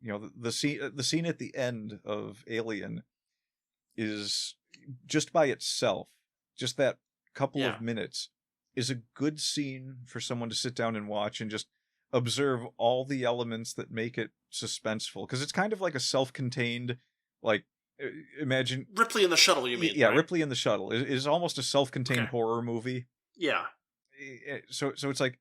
the scene at the end of Alien is just by itself, just that couple Yeah. of minutes is a good scene for someone to sit down and watch and just observe all the elements that make it suspenseful, because it's kind of like a self-contained, like, imagine Ripley in the Shuttle, you mean, yeah, right? Ripley in the Shuttle is almost a self-contained Okay. horror movie. Yeah. So it's like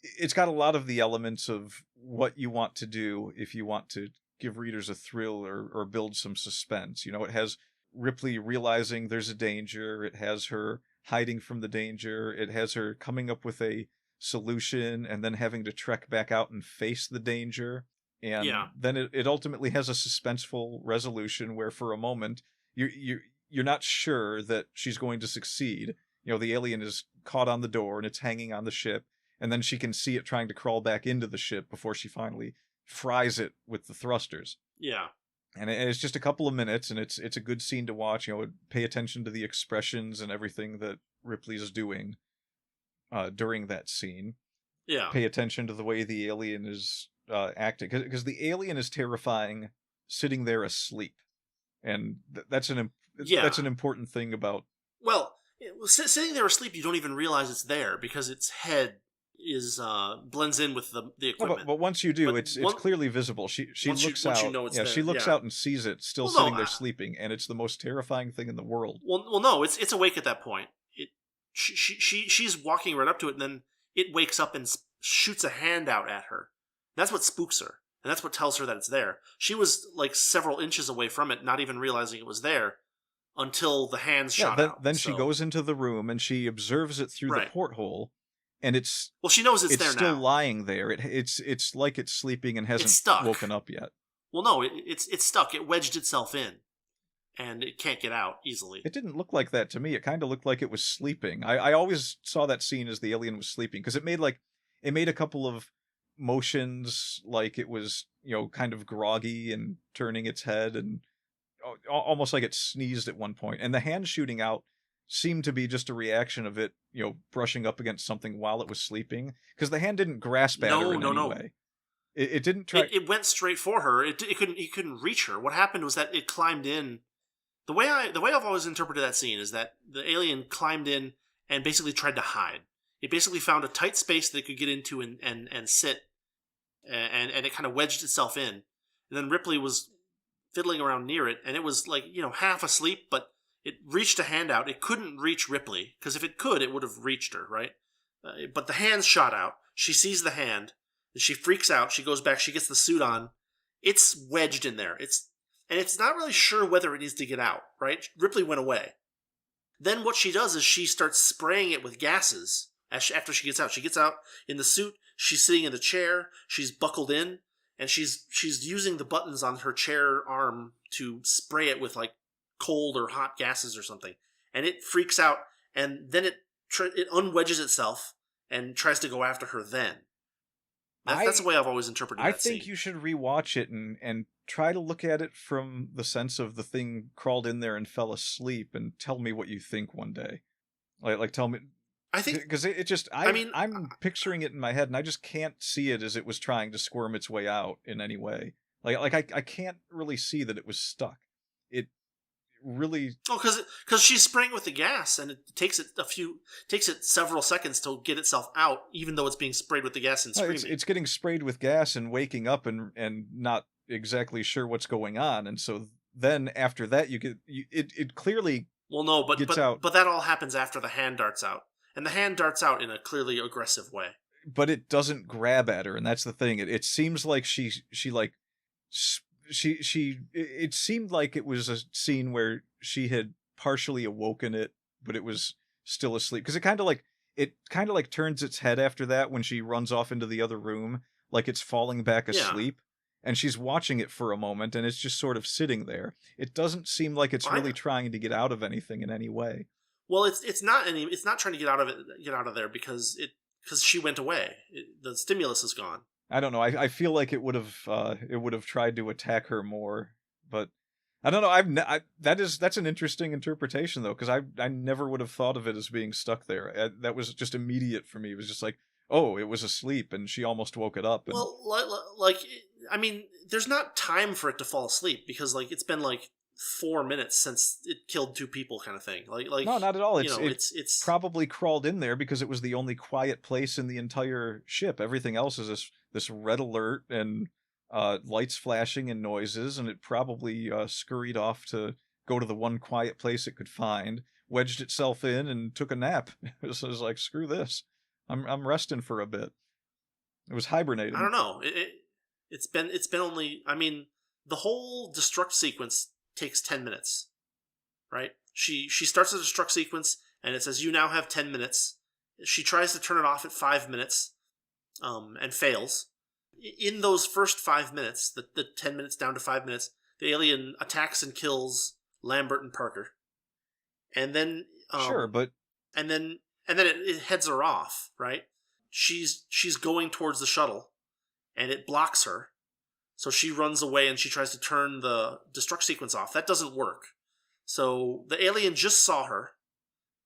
it's got a lot of the elements of what you want to do if you want to give readers a thrill or build some suspense. It has Ripley realizing there's a danger, it has her hiding from the danger, it has her coming up with a solution and then having to trek back out and face the danger. And Yeah. then it ultimately has a suspenseful resolution where for a moment you're not sure that she's going to succeed. The alien is caught on the door and it's hanging on the ship, and then she can see it trying to crawl back into the ship before she finally fries it with the thrusters. Yeah. And it's just a couple of minutes, and it's a good scene to watch. Pay attention to the expressions and everything that Ripley's doing during that scene. Yeah. Pay attention to the way the alien is acting, because the alien is terrifying sitting there asleep, and that's an important thing about. Well, sitting there asleep, you don't even realize it's there because its head is blends in with the equipment. But once you do, it's clearly visible. She looks out. She looks out and sees it still sitting there sleeping, and it's the most terrifying thing in the world. Well, no, it's awake at that point. She's walking right up to it, and then it wakes up and shoots a hand out at her. That's what spooks her, and that's what tells her that it's there. She was like several inches away from it, not even realizing it was there until the hands shot out. Then she goes into the room and she observes it through the porthole. And she knows it's there still now. lying there. It's like it's sleeping and hasn't woken up yet. Well, no, it's stuck. It wedged itself in, and it can't get out easily. It didn't look like that to me. It kind of looked like it was sleeping. I always saw that scene as the alien was sleeping, because it made a couple of motions like it was kind of groggy and turning its head, and almost like it sneezed at one point. And the hand shooting out seemed to be just a reaction of it, brushing up against something while it was sleeping, because the hand didn't grasp at her in any way. It didn't try. It went straight for her. It couldn't reach her. What happened was that it climbed in. The way I've always interpreted that scene is that the alien climbed in and basically tried to hide. It basically found a tight space that it could get into and sit, and it kind of wedged itself in. And then Ripley was fiddling around near it, and it was like half asleep, but it reached a hand out. It couldn't reach Ripley, because if it could, it would have reached her, right? But the hand shot out. She sees the hand, and she freaks out. She goes back. She gets the suit on. It's wedged in there. It's not really sure whether it needs to get out, right? Ripley went away. Then what she does is she starts spraying it with gases after she gets out. She gets out in the suit. She's sitting in the chair. She's buckled in, and she's using the buttons on her chair arm to spray it with like cold or hot gases or something, and it freaks out, and then it unwedges itself and tries to go after her. Then that's the way I've always interpreted. I think you should rewatch it and try to look at it from the sense of the thing crawled in there and fell asleep, and tell me what you think one day. Like tell me. I think because it just I'm picturing it in my head, and I just can't see it as it was trying to squirm its way out in any way. Like I can't really see that it was stuck. It really because she's spraying with the gas, and it takes it several seconds to get itself out, even though it's being sprayed with the gas and screaming. It's getting sprayed with gas and waking up and not exactly sure what's going on, and so then after that it clearly gets out. But that all happens after the hand darts out, and the hand darts out in a clearly aggressive way. But it doesn't grab at her, and that's the thing. It seems like it seemed like it was a scene where she had partially awoken it, but it was still asleep, because it kind of like turns its head after that when she runs off into the other room, like it's falling back asleep, and she's watching it for a moment, and it's just sort of sitting there. It doesn't seem like it's really trying to get out of anything in any way. Well, it's not trying to get out of there because she went away. The stimulus is gone. I don't know. I feel like it would have tried to attack her more, but I don't know. That's an interesting interpretation though, because I never would have thought of it as being stuck there. That was just immediate for me. It was just like, oh, it was asleep and she almost woke it up. And... Well, there's not time for it to fall asleep because like it's been like 4 minutes since it killed 2 people, kind of thing. Like No, not at all. It it's probably crawled in there because it was the only quiet place in the entire ship. Everything else is this red alert and lights flashing and noises, and it probably scurried off to go to the one quiet place it could find, wedged itself in, and took a nap. It was like, screw this, I'm resting for a bit. It was hibernating. I don't know. It's been only. I mean, the whole destruct sequence takes 10 minutes, right? She starts the destruct sequence and it says you now have 10 minutes. She tries to turn it off at 5 minutes, and fails. In those first 5 minutes, the 10 minutes down to 5 minutes, the alien attacks and kills Lambert and Parker, and then Sure, but and then it heads her off, right? She's going towards the shuttle, and it blocks her. So she runs away and she tries to turn the destruct sequence off. That doesn't work. So the alien just saw her.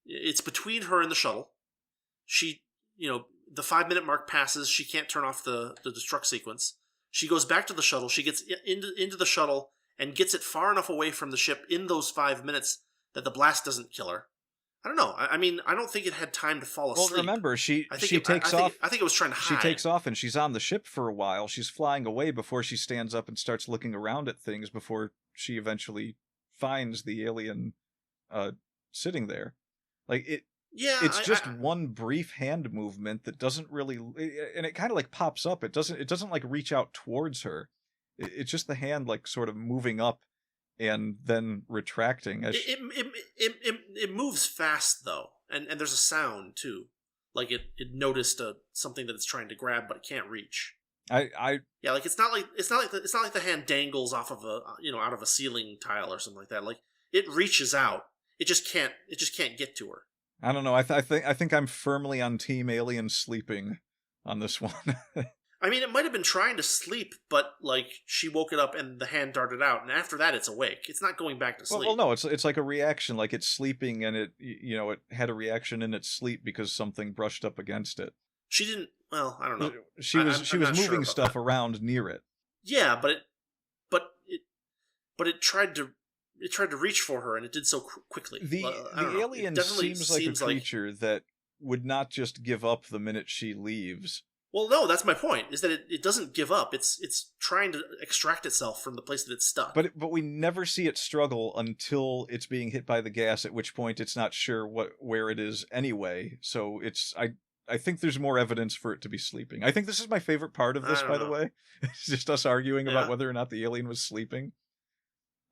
It's between her and the shuttle. She, the 5-minute mark passes. She can't turn off the destruct sequence. She goes back to the shuttle. She gets into the shuttle and gets it far enough away from the ship in those 5 minutes that the blast doesn't kill her. I don't know. I mean, I don't think it had time to fall asleep. Well, remember, she takes off. I think it was trying to hide. She takes off and she's on the ship for a while. She's flying away before she stands up and starts looking around at things before she eventually finds the alien sitting there. Like it. Yeah, it's just one brief hand movement that doesn't really, and it kind of like pops up. It doesn't like reach out towards her. It's just the hand like sort of moving up and then retracting. It moves fast though, and there's a sound too, like it noticed something that it's trying to grab but it can't reach. Yeah, like it's not like the hand dangles off of out of a ceiling tile or something like that. Like it reaches out, it just can't get to her. I don't know. I think I'm firmly on Team Alien sleeping on this one. I mean, it might have been trying to sleep, but like she woke it up and the hand darted out, and after that, it's awake. It's not going back to sleep. Well, no, it's like a reaction, like it's sleeping, and it it had a reaction in its sleep because something brushed up against it. She didn't. Well, I don't know. She was moving stuff around near it. Yeah, but it tried to reach for her, and it did so quickly. The alien seems like a creature that would not just give up the minute she leaves. Well, no, that's my point, is that it doesn't give up. It's trying to extract itself from the place that it's stuck. But we never see it struggle until it's being hit by the gas, at which point it's not sure where it is anyway. So I think there's more evidence for it to be sleeping. I think this is my favorite part of this, by the way. It's just us arguing about whether or not the alien was sleeping.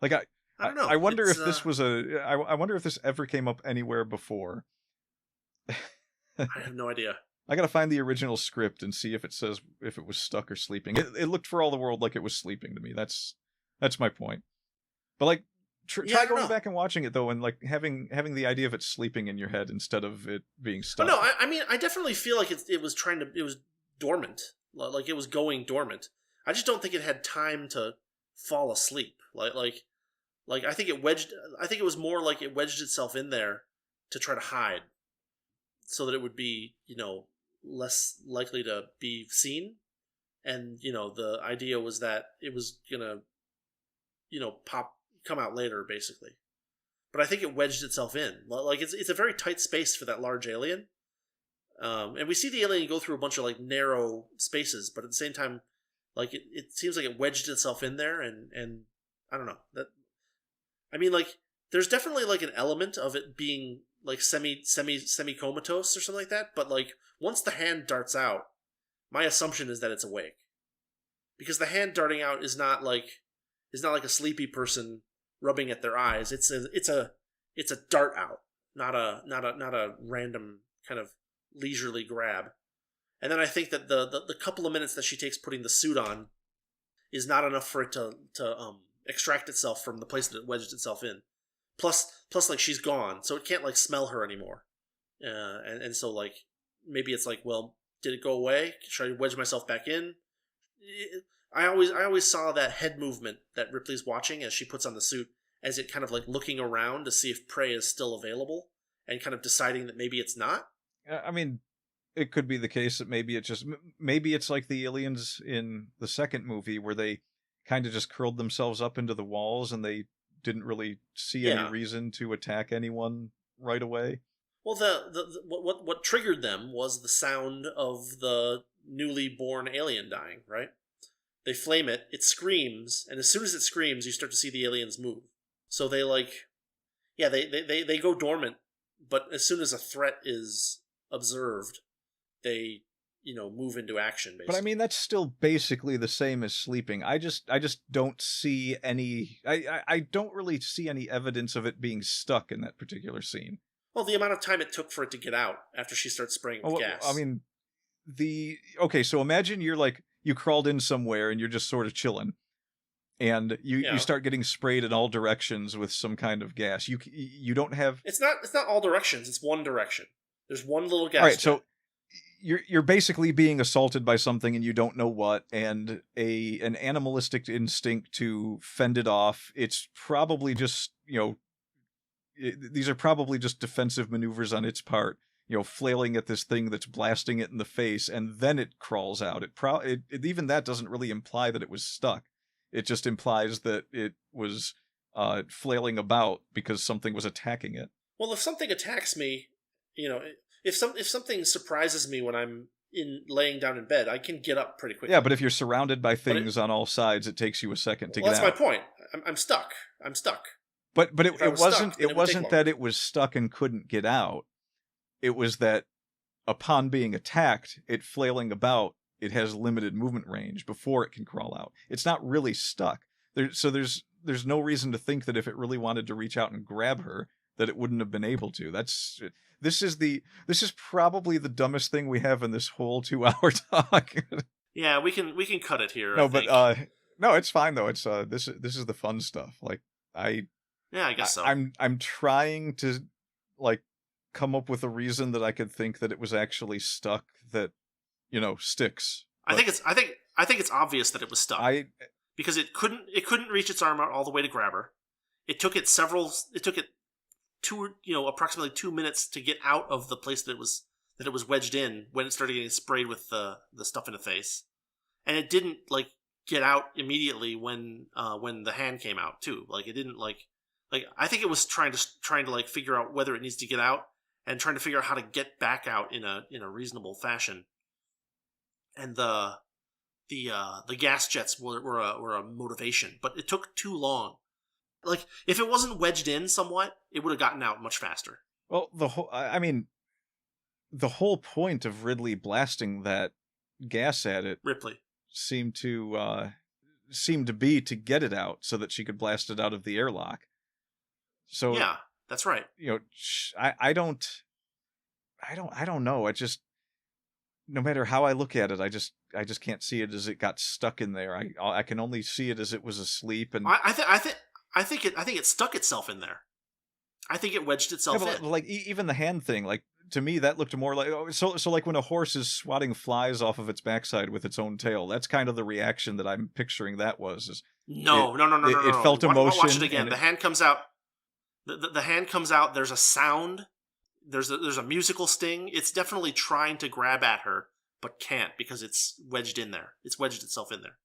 Like I don't know. I wonder if this was I wonder if this ever came up anywhere before. I have no idea. I gotta find the original script and see if it says if it was stuck or sleeping. It looked for all the world like it was sleeping to me. That's my point. But like, try going back and watching it though, and like having the idea of it sleeping in your head instead of it being stuck. Oh, no, I mean, I definitely feel like it was dormant, like it was going dormant. I just don't think it had time to fall asleep. Like I think it was more like it wedged itself in there to try to hide, so that it would be less likely to be seen, and the idea was that it was gonna come out later basically. But I think it wedged itself in. Like it's a very tight space for that large alien, and we see the alien go through a bunch of like narrow spaces, but at the same time, like it seems like it wedged itself in there, and I don't know that. I mean, like there's definitely like an element of it being like semi comatose or something like that, but like once the hand darts out, my assumption is that it's awake, because the hand darting out is not like a sleepy person rubbing at their eyes. It's a dart out, not a random kind of leisurely grab. And then I think that the couple of minutes that she takes putting the suit on is not enough for it to extract itself from the place that it wedged itself in. Plus, like she's gone, so it can't like smell her anymore. And so like maybe it's like, well, did it go away? Should I wedge myself back in? I always saw that head movement that Ripley's watching as she puts on the suit, as it kind of like looking around to see if prey is still available, and kind of deciding that maybe it's not. I mean, it could be the case that maybe it's like the aliens in the second movie where they kind of just curled themselves up into the walls, and they didn't really see any Yeah. reason to attack anyone right away. Well, what triggered them was the sound of the newly born alien dying. Right? They flame it. It screams, and as soon as it screams, you start to see the aliens move. So they they go dormant. But as soon as a threat is observed, they move into action. Basically. But I mean, that's still basically the same as sleeping. I just don't see any. I don't really see any evidence of it being stuck in that particular scene. Well, the amount of time it took for it to get out after she starts spraying with gas. I mean, okay. So imagine you crawled in somewhere and you're just sort of chilling, and you start getting sprayed in all directions with some kind of gas. You don't have. It's not all directions. It's one direction. There's one little gas. All right, jet. so you're basically being assaulted by something and you don't know what, and an animalistic instinct to fend it off. It's probably just these are probably just defensive maneuvers on its part. Flailing at this thing that's blasting it in the face, and then it crawls out. Even that doesn't really imply that it was stuck. It just implies that it was flailing about because something was attacking it. Well, if something attacks me, if something surprises me when I'm laying down in bed, I can get up pretty quickly. Yeah, but if you're surrounded by things on all sides, it takes you a second to get out. That's my point. I'm stuck. But it wasn't that it was stuck and couldn't get out. It was that upon being attacked, it flailing about, it has limited movement range before it can crawl out. It's not really stuck. There's no reason to think that if it really wanted to reach out and grab her, that it wouldn't have been able to. This is probably the dumbest thing we have in this whole 2-hour talk. Yeah, we can cut it here. No, no, it's fine though. It's this is the fun stuff. I guess so. I'm trying to come up with a reason that I could think that it was actually stuck that sticks. I think it's obvious that it was stuck. Because it couldn't reach its arm out all the way to grab her. It took it approximately 2 minutes to get out of the place that it was wedged in when it started getting sprayed with the stuff in the face. And it didn't get out immediately when the hand came out too. It didn't I think it was trying to figure out whether it needs to get out and trying to figure out how to get back out in a reasonable fashion. And the gas jets were a motivation, but it took too long. If it wasn't wedged in somewhat, it would have gotten out much faster. Well, the whole point of Ridley blasting that gas at it, Ripley, seemed to be to get it out so that she could blast it out of the airlock. So yeah, that's right. I don't know. No matter how I look at it, I just can't see it as it got stuck in there. I can only see it as it was asleep. And I think it stuck itself in there. I think it wedged itself in. Even the hand thing, to me that looked more like so when a horse is swatting flies off of its backside with its own tail. That's kind of the reaction that I'm picturing. That was no. It felt emotion. Watch it again. The hand comes out. The hand comes out. There's a sound. There's a musical sting. It's definitely trying to grab at her, but can't because it's wedged in there. It's wedged itself in there.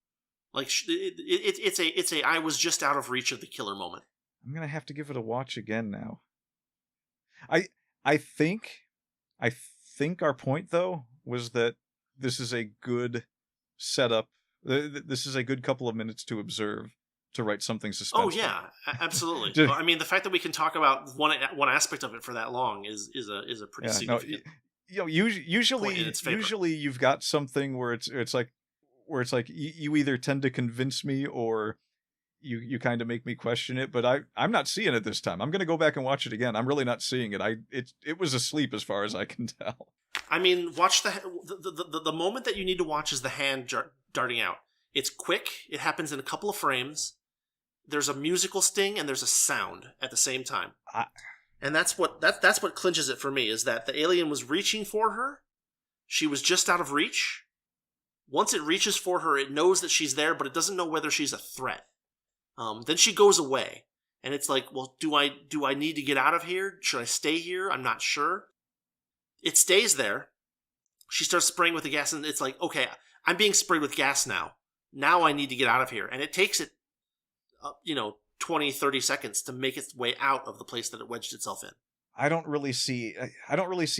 It's a I was just out of reach of the killer moment. I'm gonna have to give it a watch again now. I think our point though was that this is a good setup. This is a good couple of minutes to observe, to write something suspenseful. Oh yeah, absolutely. I mean, the fact that we can talk about one aspect of it for that long is a pretty significant. Usually you've got something where it's like you either tend to convince me or you kind of make me question it, but I'm not seeing it this time. I'm going to go back and watch it again. I'm really not seeing it. It was asleep as far as I can tell. I mean, watch the moment that you need to watch is the hand darting out. It's quick. It happens in a couple of frames. There's a musical sting and there's a sound at the same time. And that's what clinches it for me, is that the alien was reaching for her. She was just out of reach. Once it reaches for her, it knows that she's there, but it doesn't know whether she's a threat. Then she goes away, and it's like, well, do I need to get out of here? Should I stay here? I'm not sure. It stays there. She starts spraying with the gas, and it's like, okay, I'm being sprayed with gas now. now I need to get out of here. And it takes it, 20, 30 seconds to make its way out of the place that it wedged itself in. I don't really see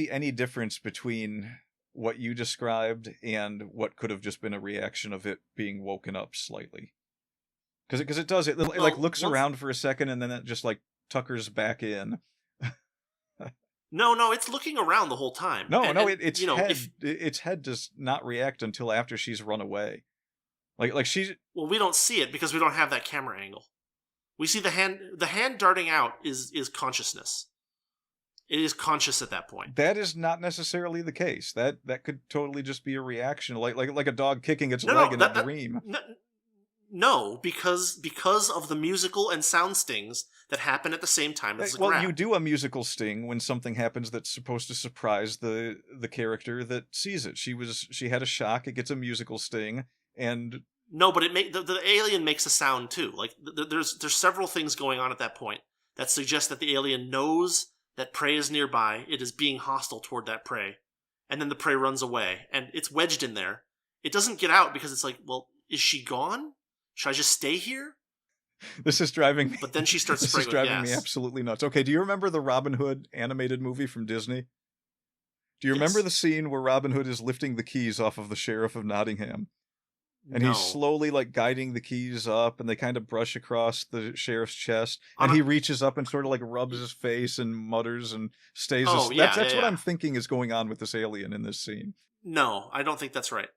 any difference between what you described and what could have just been a reaction of it being woken up slightly. Because it does, it like looks around for a second and then it just like tuckers back in. No, it's looking around the whole time. Its head does not react until after she's run away. Like she's... Well, we don't see it because we don't have that camera angle. We see the hand darting out is consciousness. It is conscious at that point. That is not necessarily the case. That could totally just be a reaction, like a dog kicking its leg in a dream. No, because of the musical and sound stings that happen at the same time as the grab. Well, you do a musical sting when something happens that's supposed to surprise the character that sees it. She had a shock. It gets a musical sting, and no, but the alien makes a sound too. Like there's several things going on at that point that suggest that the alien knows that prey is nearby. It is being hostile toward that prey, and then the prey runs away, and it's wedged in there. It doesn't get out because it's like, well, is she gone? Should I just stay here? This is driving me. But then she starts spraying with gas. This is driving me absolutely nuts. Okay, do you remember the Robin Hood animated movie from Disney? Do you remember the scene where Robin Hood is lifting the keys off of the Sheriff of Nottingham? And he's slowly like guiding the keys up, and they kind of brush across the sheriff's chest, and he reaches up and sort of like rubs his face and mutters and stays. That's what I'm thinking is going on with this alien in this scene. No, I don't think that's right.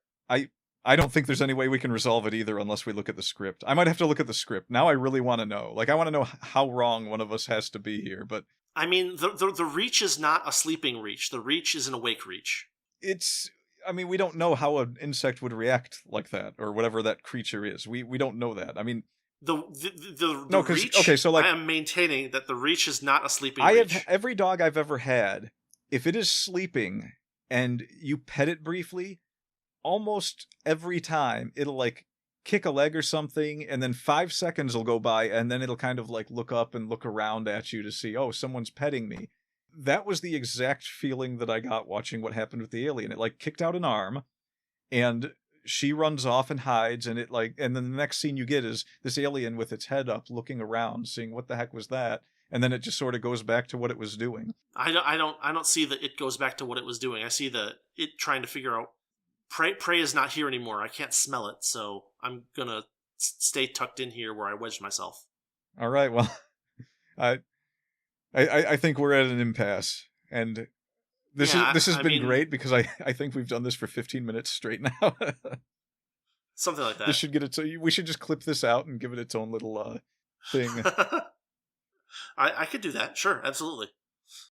I don't think there's any way we can resolve it either unless we look at the script. I might have to look at the script. Now I really want to know. Like, I want to know how wrong one of us has to be here, but... I mean, the reach is not a sleeping reach. The reach is an awake reach. We don't know how an insect would react like that, or whatever that creature is. We don't know that. I mean... The reach, okay, so like... I am maintaining that the reach is not a sleeping reach. Every dog I've ever had, if it is sleeping and you pet it briefly... almost every time it'll like kick a leg or something, and then 5 seconds will go by, and then it'll kind of like look up and look around at you to see, oh, someone's petting me. That was the exact feeling that I got watching what happened with the alien. It like kicked out an arm, and she runs off and hides, and and then the next scene you get is this alien with its head up looking around, seeing what the heck was that, and then it just sort of goes back to what it was doing. I don't see that it goes back to what it was doing. I see it trying to figure out prey is not here anymore. I can't smell it, so I'm gonna stay tucked in here where I wedged myself. All right, well, I think we're at an impasse, and this has been great because I think we've done this for 15 minutes straight now. Something like that. This should get we should just clip this out and give it its own little thing. I could do that. Sure, absolutely.